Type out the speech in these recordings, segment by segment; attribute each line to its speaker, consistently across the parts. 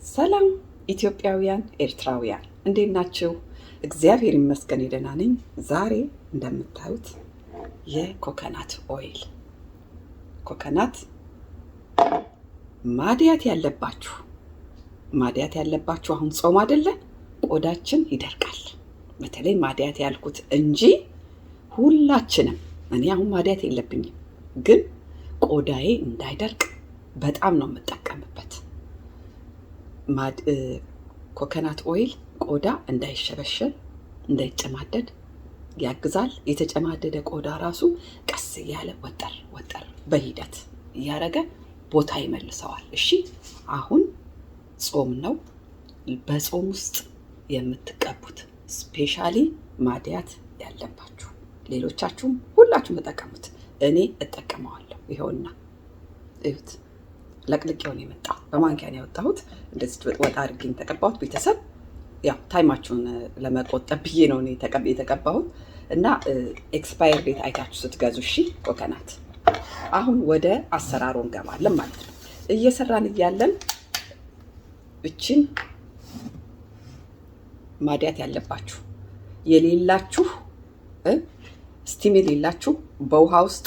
Speaker 1: ሰላም ኢትዮጵያውያን ኤርትራውያን እንዴት ናችሁ? እግዚአብሔር ይመስገን ደህና ነኝ። ዛሬ እንደምታዩት የኮኮናት ኦይል ኮኮናት ማዲያት ያለባችሁ አሁን ጾም አይደለ? ቆዳችን ይደርቃል። በተለይ ማዲያት ያልኩት እንጂ ሁላችንም፣ እኔ አሁን ማዲያት የለብኝም፣ ግን ቆዳዬ እንዳይደርቅ በጣም ነው የምጠቀምበት። ኮኮናት ኦይል ቆዳ እንዳይሸበሸብ እንዳይጨማደድ ያግዛል። የተጨማደደ ቆዳ ራሱ ቀስ እያለ ወጠር በሂደት እያደረገ ቦታ ይመልሰዋል። እሺ አሁን ጾም ነው። በጾም ውስጥ የምትቀቡት ስፔሻሊ ማዲያት ያለባችሁ፣ ሌሎቻችሁም ሁላችሁም ተጠቀሙት። እኔ እጠቀመዋለሁ። ይኸውና እዩት። ለቅልቄውን የመጣው በማንኪያ ነው ያወጣሁት። እንደዚህ ወጣ አድርጌ ተቀባሁት። ቤተሰብ ያው ታይማችሁን ለመቆጠብ ብዬ ነው እኔ የተቀባሁት እና ኤክስፓየር ዴት አይታችሁ ስትገዙ እሺ። ኮኮናት አሁን ወደ አሰራሩ እንገባለን ማለት ነው። እየሰራን እያለን እቺን ማዲያት ያለባችሁ የሌላችሁ ስቲም የሌላችሁ በውሃ ውስጥ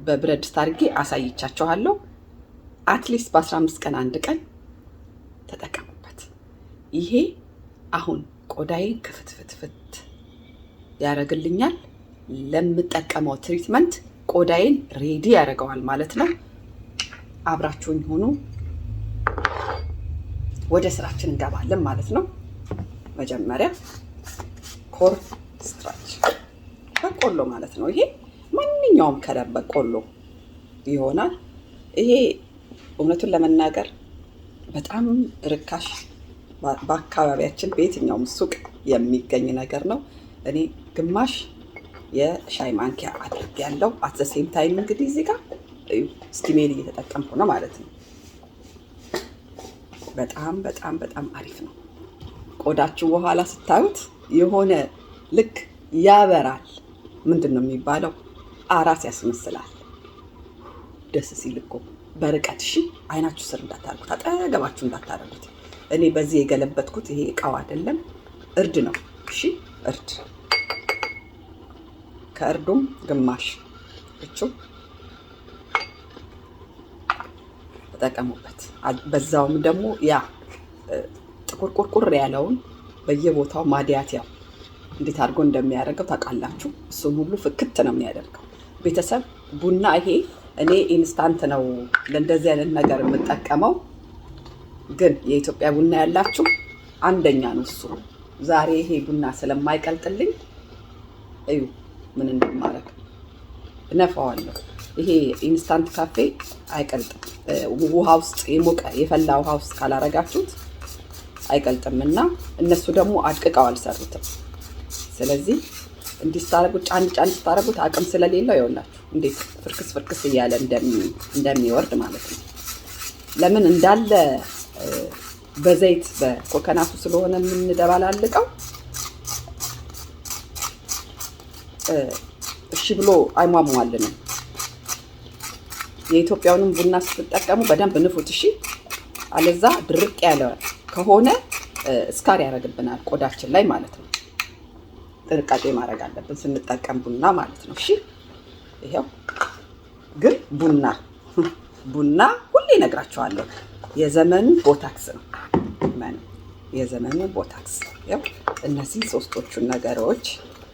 Speaker 1: በብረት ድስት አድርጌ አሳይቻችኋለሁ። አትሊስት በ15 ቀን አንድ ቀን ተጠቀሙበት። ይሄ አሁን ቆዳዬን ክፍትፍትፍት ያደርግልኛል። ለምጠቀመው ትሪትመንት ቆዳዬን ሬዲ ያደርገዋል ማለት ነው። አብራችሁኝ ሁኑ። ወደ ስራችን እንገባለን ማለት ነው። መጀመሪያ ኮርን ስትራች በቆሎ ማለት ነው። ይሄ ማንኛውም ከለር በቆሎ ይሆናል። ይሄ እውነቱን ለመናገር በጣም ርካሽ በአካባቢያችን በየትኛውም ሱቅ የሚገኝ ነገር ነው። እኔ ግማሽ የሻይ ማንኪያ አድርጌያለሁ። አት ዘ ሴም ታይም እንግዲህ እዚህ ጋር ስቲሜል እየተጠቀምኩ ነው ማለት ነው። በጣም አሪፍ ነው። ቆዳችሁ በኋላ ስታዩት የሆነ ልክ ያበራል። ምንድን ነው የሚባለው? አራስ ያስመስላል። ደስ ሲል እኮ በርቀት እሺ። አይናችሁ ስር እንዳታደርጉት፣ አጠገባችሁ እንዳታደርጉት። እኔ በዚህ የገለበጥኩት ይሄ እቃው አይደለም፣ እርድ ነው። እሺ እርድ፣ ከእርዱም ግማሽ እቹ ተጠቀሙበት። በዛውም ደግሞ ያ ጥቁር ቁርቁር ያለውን በየቦታው ማዲያት ያው እንዴት አድርጎ እንደሚያደርገው ታውቃላችሁ። እሱም ሁሉ ፍክት ነው የሚያደርገው። ቤተሰብ ቡና ይሄ እኔ ኢንስታንት ነው ለእንደዚህ አይነት ነገር የምጠቀመው፣ ግን የኢትዮጵያ ቡና ያላችሁ አንደኛ ነው እሱ። ዛሬ ይሄ ቡና ስለማይቀልጥልኝ እዩ ምን እንደማደርግ እነፋዋለሁ። ይሄ ኢንስታንት ካፌ አይቀልጥም። ውሃ ውስጥ የሞቀ የፈላ ውሃ ውስጥ ካላረጋችሁት አይቀልጥምና እነሱ ደግሞ አድቅቀው አልሰሩትም። ስለዚህ እንዲስታረጉ ጫን ስታረጉት አቅም ስለሌለው ይኸውላችሁ እንዴት ፍርክስ እያለ እንደሚወርድ ማለት ነው። ለምን እንዳለ በዘይት በኮኮናቱ ስለሆነ የምንደባላልቀው እሺ ብሎ አይሟሟልንም። የኢትዮጵያውንም ቡና ስትጠቀሙ በደንብ ንፉት እሺ። አለዛ ድርቅ ያለ ከሆነ ስካር ያደርግብናል ቆዳችን ላይ ማለት ነው። ጥንቃቄ ማድረግ አለብን ስንጠቀም ቡና ማለት ነው። እሺ ይሄው ግን ቡና ሁሌ እነግራችኋለሁ የዘመኑ ቦታክስ ነው። የዘመኑ ቦታክስ ያው እነዚህ ሶስቶቹን ነገሮች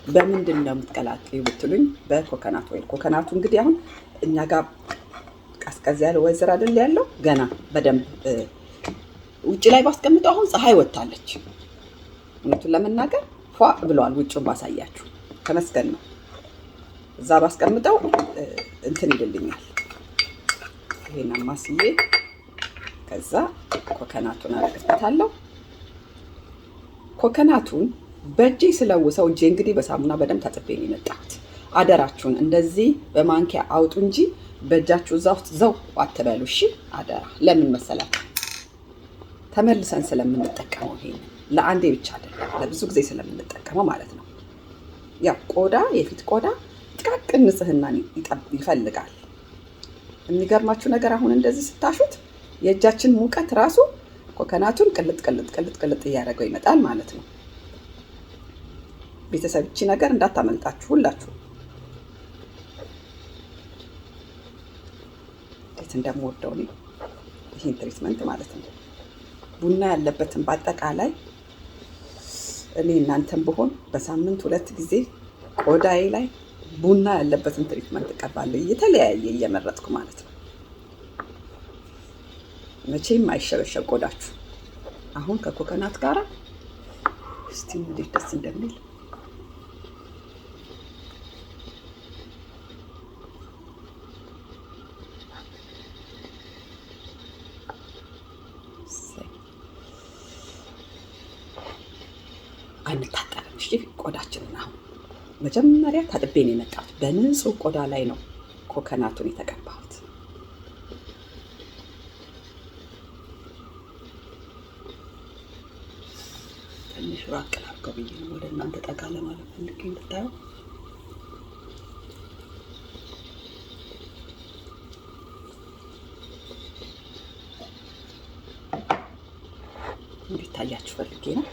Speaker 1: በምንድን ነው የምትቀላቅዩ ብትሉኝ በኮኮናት ኦይል። ኮኮናቱ እንግዲህ አሁን እኛ ጋር ቀዝቀዝ ያለ ወይዘር አይደል ያለው፣ ገና በደንብ ውጭ ላይ ባስቀምጠው አሁን ፀሐይ ወጣለች። እውነቱን ለመናገር ፏ ብለዋል። ውጭውን ባሳያችሁ ተመስገን ነው። እዛ ባስቀምጠው እንትን ይልልኛል። ይሄን አማስዬ ከዛ ኮኮናቱን አደርግበታለሁ። ኮኮናቱን በእጄ ስለውሰው እጄ እንግዲህ በሳሙና በደንብ ታጥቤ ነው የመጣሁት። አደራችሁን እንደዚህ በማንኪያ አውጡ እንጂ በእጃችሁ እዛ ውስጥ ዘው አትበሉ እሺ፣ አደራ። ለምን መሰላችሁ? ተመልሰን ስለምንጠቀመው ይሄ ለአንዴ ብቻ አይደለም፣ ለብዙ ጊዜ ስለምንጠቀመው ማለት ነው። ያው ቆዳ የፊት ቆዳ ጥቃቅን ንጽህናን ይፈልጋል። የሚገርማችሁ ነገር አሁን እንደዚህ ስታሹት የእጃችን ሙቀት ራሱ ኮኮናቱን ቅልጥ ቅልጥ ቅልጥ ቅልጥ እያደረገው ይመጣል ማለት ነው። ቤተሰብ እቺ ነገር እንዳታመልጣችሁ ሁላችሁ። እንዴት እንደምወደው ነው ይህን ትሪትመንት ማለት ነው። ቡና ያለበትን በአጠቃላይ እኔ እናንተም ብሆን በሳምንት 2 ጊዜ ቆዳዬ ላይ ቡና ያለበትን ትሪትመንት እቀባለሁ፣ የተለያየ እየመረጥኩ ማለት ነው። መቼም አይሸበሸብ ቆዳችሁ። አሁን ከኮኮናት ጋር እስቲ እንዴት ደስ እንደሚል አንታጠብም። እሺ ቆዳችንን አሁን መጀመሪያ ታጥቤ ነው የመጣሁት። በንጹህ ቆዳ ላይ ነው ኮኮናቱን የተቀባሁት። ትንሽ ራቅ ላድርገው ብዬ ነው ወደ እናንተ ጠጋ ለማለት ፈልጌ እንድታዩ። እንዲታያችሁ ፈልጌ ነው።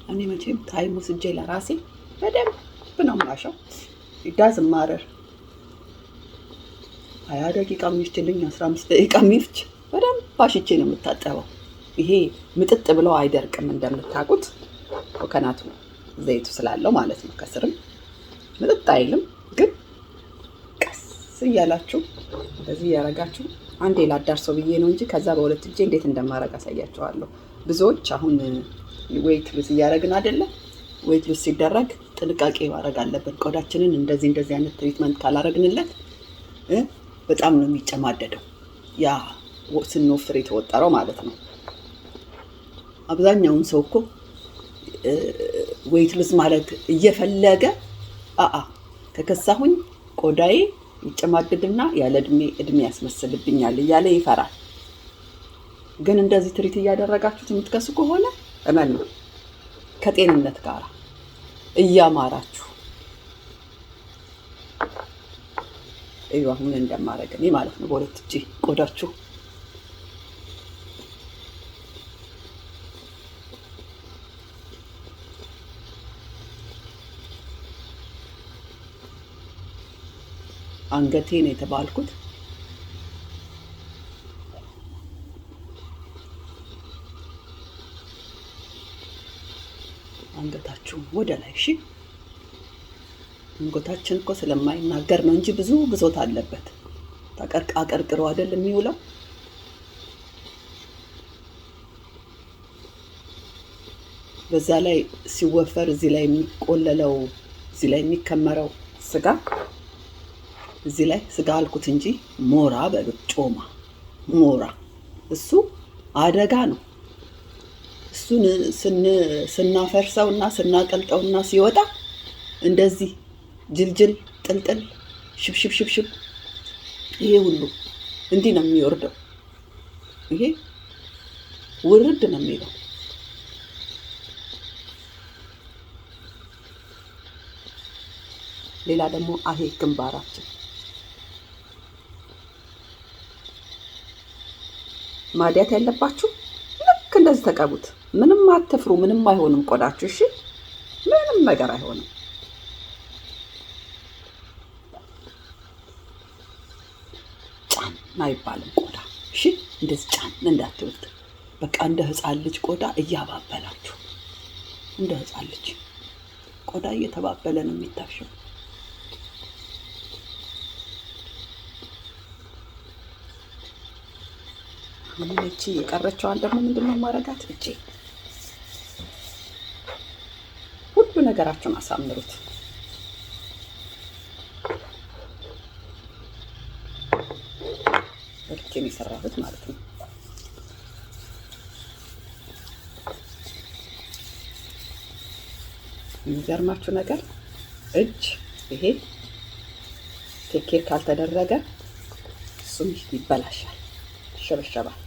Speaker 1: እኔ መቼም ታይም ወስጄ ለራሴ በደንብ ነው የማሸው። ዳዝ ማረር 20 ደቂቃ የሚፍችልኝ 15 ደቂቃ የሚፍች በደንብ አሽቼ ነው የምታጠበው። ይሄ ምጥጥ ብለው አይደርቅም እንደምታውቁት ኮኮናቱ ዘይቱ ስላለው ማለት ነው። ከስርም ምጥጥ አይልም፣ ግን ቀስ እያላችሁ እንደዚህ እያረጋችሁ አንዴ ላዳርሰው ብዬ ነው እንጂ ከዛ በሁለት እጄ እንዴት እንደማረግ አሳያችኋለሁ። ብዙዎች አሁን ዌይት ሉዝ እያደረግን አይደለም። ዌይት ሉዝ ሲደረግ ጥንቃቄ ማድረግ አለብን። ቆዳችንን እንደዚህ አይነት ትሪትመንት ካላረግንለት በጣም ነው የሚጨማደደው፣ ያ ስንወፍር የተወጠረው ማለት ነው። አብዛኛውን ሰው እኮ ዌይት ሉዝ ማድረግ እየፈለገ ከከሳሁኝ ቆዳዬ ይጨማደድና ያለ እድሜ ያስመስልብኛል እያለ ይፈራል። ግን እንደዚህ ትሪት እያደረጋችሁት የምትከሱ ከሆነ እመኑ ከጤንነት ጋር እያማራችሁ እዩ። አሁን እንደማረግ እኔ ማለት ነው በሁለት እጄ ቆዳችሁ አንገቴ ነው የተባልኩት። አንገታችሁ ወደ ላይ እሺ። አንገታችን እኮ ስለማይናገር ነው እንጂ ብዙ ብዞት አለበት። አቀርቅሮ አይደል የሚውለው። በዛ ላይ ሲወፈር እዚህ ላይ የሚቆለለው እዚህ ላይ የሚከመረው ስጋ እዚህ ላይ ስጋ አልኩት እንጂ ሞራ በሉት፣ ጮማ ሞራ፣ እሱ አደጋ ነው። እሱን ስናፈርሰውና ስናቀልጠውና ሲወጣ እንደዚህ ጅልጅል ጥልጥል ሽብሽብ ይሄ ሁሉ እንዲህ ነው የሚወርደው። ይሄ ውርድ ነው የሚለው። ሌላ ደግሞ አሄ ግንባራችን ማዲያት ያለባችሁ ልክ እንደዚህ ተቀቡት። ምንም አትፍሩ፣ ምንም አይሆንም ቆዳችሁ። እሺ ምንም ነገር አይሆንም። ጫን አይባልም ቆዳ። እሺ እንደዚህ ጫን እንዳትሉት። በቃ እንደ ህፃን ልጅ ቆዳ እያባበላችሁ፣ እንደ ህፃን ልጅ ቆዳ እየተባበለ ነው የሚታሸው። እቺ የቀረችዋን ደግሞ ምንድነው ማረጋት? እቺ ሁሉ ነገራችሁን አሳምሩት። እቺን የሰራሁት ማለት ነው። የሚገርማችሁ ነገር እጅ ይሄ ቴኬር ካልተደረገ እሱም ይበላሻል፣ ይሸበሸባል።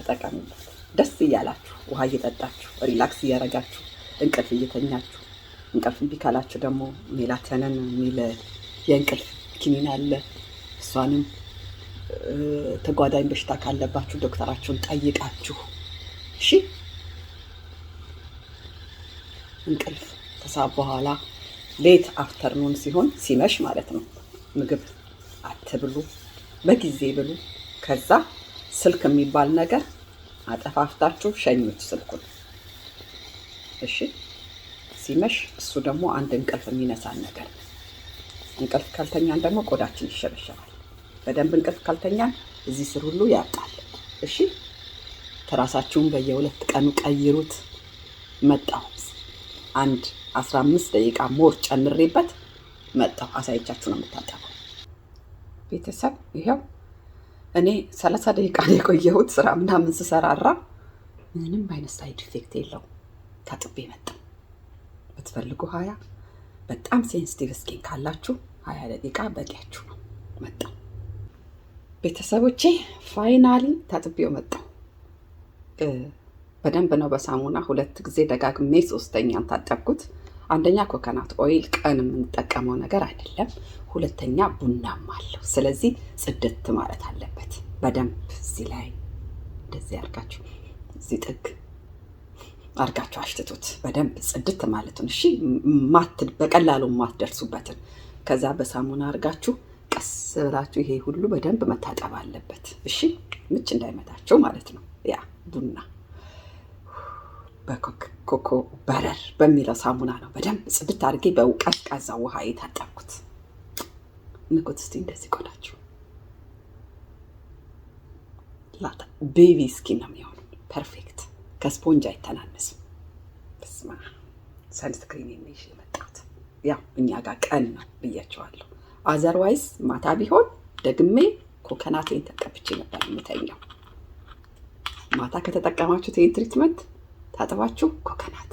Speaker 1: ተጠቀሙበት። ደስ እያላችሁ ውሃ እየጠጣችሁ ሪላክስ እያደረጋችሁ እንቅልፍ እየተኛችሁ። እንቅልፍ እምቢ ካላችሁ ደግሞ ሜላተንን የሚል የእንቅልፍ ኪኒን አለ። እሷንም ተጓዳኝ በሽታ ካለባችሁ ዶክተራችሁን ጠይቃችሁ እሺ። እንቅልፍ ከሰዓት በኋላ ሌት አፍተርኑን ሲሆን ሲመሽ ማለት ነው ምግብ አትብሉ፣ በጊዜ ብሉ። ከዛ ስልክ የሚባል ነገር አጠፋፍታችሁ ሸኙት ስልኩን እሺ። ሲመሽ እሱ ደግሞ አንድ እንቅልፍ የሚነሳን ነገር ነው። እንቅልፍ ካልተኛን ደግሞ ቆዳችን ይሸበሸባል። በደንብ እንቅልፍ ካልተኛን እዚህ ስር ሁሉ ያጣል እሺ። ትራሳችሁን በየ2 ቀኑ ቀይሩት። መጣሁ አንድ 15 ደቂቃ ሞር ጨምሬበት መጣሁ አሳይቻችሁ ነው የምታጠበው። ቤተሰብ ይሄው እኔ 30 ደቂቃ ነው የቆየሁት ስራ ምናምን ስሰራራ፣ ምንም አይነት ሳይድ ኢፌክት የለውም። ታጥቤ መጣሁ። ብትፈልጉ 20 በጣም ሴንሲቲቭ ስኪን ካላችሁ 20 ደቂቃ በቂያችሁ ነው። መጣሁ ቤተሰቦቼ ፋይናሊ ታጥቤው መጣሁ። በደንብ ነው በሳሙና 2 ጊዜ ደጋግሜ 3ኛን ታጠብኩት። አንደኛ ኮኮናት ኦይል ቀን የምንጠቀመው ነገር አይደለም። 2ኛ ቡናም አለው። ስለዚህ ጽድት ማለት አለበት በደንብ። እዚህ ላይ እንደዚህ አርጋችሁ እዚህ ጥግ አርጋችሁ አሽትቱት በደንብ ጽድት ማለቱን እሺ። በቀላሉ ማትደርሱበትን ከዛ በሳሙና አርጋችሁ ቀስ ብላችሁ ይሄ ሁሉ በደንብ መታጠብ አለበት እሺ። ምች እንዳይመታችሁ ማለት ነው። ያ ቡና በኮኮ በረር በሚለው ሳሙና ነው በደንብ ጽድት አድርጌ በቀዝቃዛ ውሃ የታጠብኩት። ንቁት እስቲ እንደዚህ ቆዳችሁ ላታ ቤቢ ስኪን ነው የሚሆነው። ፐርፌክት ከስፖንጅ አይተናነስም። በስማ ሰንስክሪን የሚሽ የመጣሁት ያው እኛ ጋር ቀን ነው ብያቸዋለሁ። አዘርዋይስ ማታ ቢሆን ደግሜ ኮኮናቴን ተቀብቼ ነበር የምተኛው። ማታ ከተጠቀማችሁት ይሄን ትሪትመንት ታጥባችሁ ኮኮናት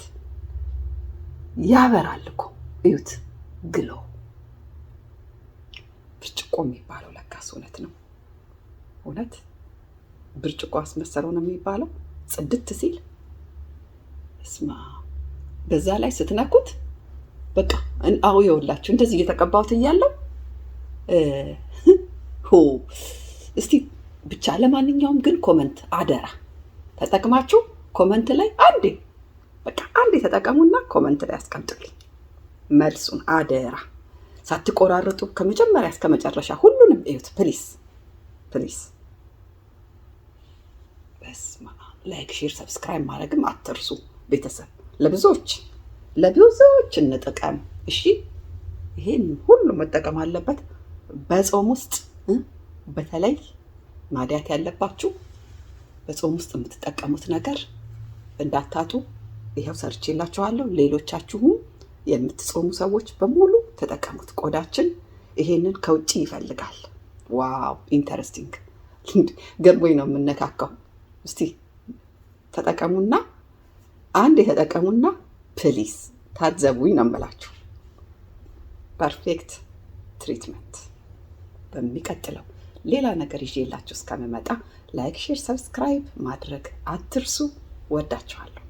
Speaker 1: ያበራል እኮ እዩት። ግሎ ብርጭቆ የሚባለው ለካስ እውነት ነው። እውነት ብርጭቆ አስመሰለው ነው የሚባለው። ጽድት ሲል እስማ በዛ ላይ ስትነኩት በቃ አው ይወላችሁ እንደዚህ እየተቀባሁት እያለው እስቲ ብቻ ለማንኛውም ግን ኮመንት አደራ ተጠቅማችሁ ኮመንት ላይ አንዴ ተጠቀሙና ኮመንት ላይ አስቀምጡልኝ መልሱን አደራ። ሳትቆራረጡ ከመጀመሪያ እስከ መጨረሻ ሁሉንም እዩት ፕሊስ ፕሊስ። በስማ ላይክ፣ ሼር፣ ሰብስክራይብ ማድረግም አትርሱ ቤተሰብ። ለብዙዎች እንጥቀም እሺ። ይሄን ሁሉ መጠቀም አለበት በጾም ውስጥ። በተለይ ማዲያት ያለባችሁ በጾም ውስጥ የምትጠቀሙት ነገር እንዳታጡ ይሄው ሰርቼላችኋለሁ። ሌሎቻችሁም የምትጾሙ ሰዎች በሙሉ ተጠቀሙት። ቆዳችን ይሄንን ከውጪ ይፈልጋል። ዋው ኢንተረስቲንግ ገርሞኝ ነው የምነካካው። እስቲ ተጠቀሙና የተጠቀሙና ፕሊስ ታዘቡኝ ነው የምላችሁ። ፐርፌክት ትሪትመንት። በሚቀጥለው ሌላ ነገር ይዤላችሁ እስከምመጣ ላይክ፣ ሼር፣ ሰብስክራይብ ማድረግ አትርሱ። ወዳችኋለሁ።